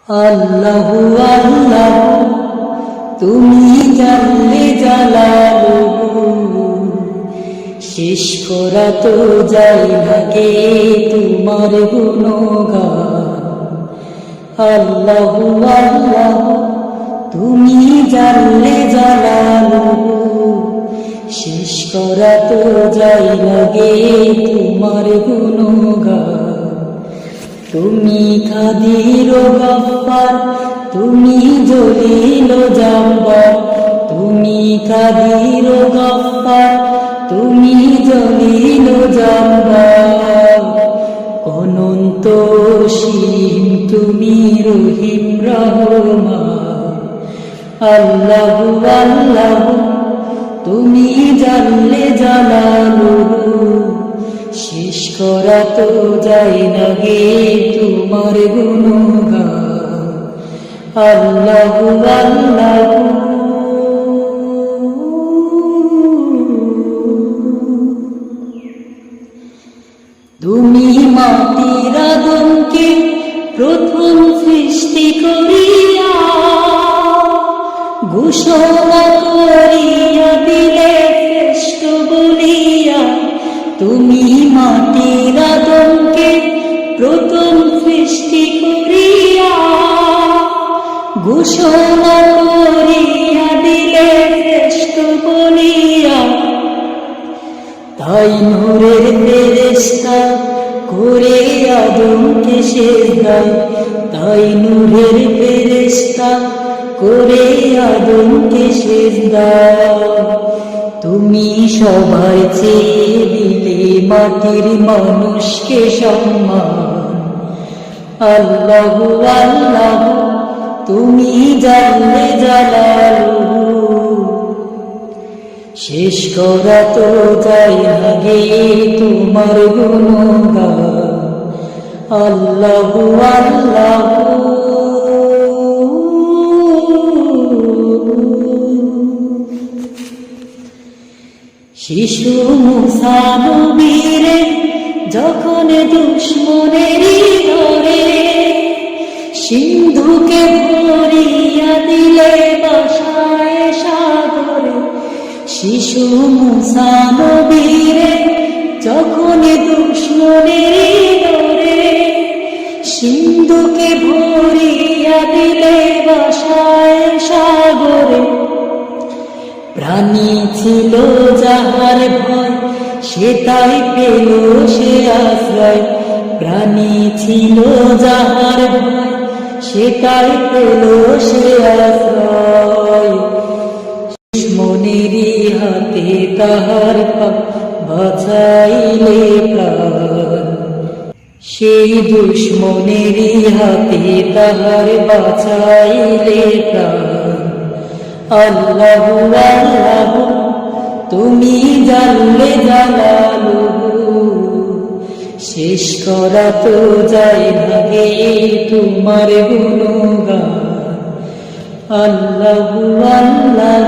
আল্লাহু আল্লাহ তুমি জানলে জালালুহু, শেষ করা তো যায় না গে তোমার গুণগান। আল্লাহু আল্লাহ তুমি জানলে জালালুহু, শেষ করা তো যায় না গে তোমার গুণগান। তুমি কাদির গফফার, তুমি জলিল জাব্বার, তুমি কাদির গফফার, তুমি জলিল জাব্বার। অনন্ত অসীম তুমি রহিম রহমান। আল্লাহু আল্লাহ তুমি জানলে জালালুহু, শেষ করা তো যায় না গে তোমার গুণগান। আল্লাহু আল্লাহ তুমি মাটির আদমকে প্রথম সৃষ্টি করিয়া, ঘোষণা করিয়া দিলে শ্রেষ্ঠ বলিয়া। তুমি মাটির আদমকে প্রথম সৃষ্টি করিয়া, ঘোষণা করিয়া দিলে শ্রেষ্ঠ বলিয়া। তাই নূরের ফেরেশতা করে আদমকে সেজদা, তাই নূরের ফেরেশতা করে আদমকে সেজদা। তুমি সবার চেয়ে দিলে মাটির মানুষকে সম্মান। আল্লাহু আল্লাহ তুমি জানলে জালালুহু, শেষ করা তো যায় না গে তোমার গুণগান। আল্লাহু আল্লাহ শিশু মুসা নবীরে যখন দুশ্মনেরই ধরে, সিন্ধুকে ভরিয়া দিলে ভাসায় সাগরে। শিশু মুসা নবীরে যখন দুশ্মনেরই ধরে, সিন্ধুকে ভরিয়া দিলে ভাসায় সাগরে। প্রাণী ছিল যাহার ভয়, সে তাই পেল সে আশ্রয়। প্রাণী ছিল যাহার ভয়, সে তাই পেল সে আশ্রয়। দুশ্মনেরই হাতে তাহার পা বাঁচাইলে প্রাণ, সেই দুশ্মনেরই হাতে তাহার বাঁচাইলে প্রাণ। আল্লাহু আল্লাহ তুমি জানলে জালালুহু, শেষ করা তো যায় না গে তোমার গুণগান। আল্লাহু আল্লাহ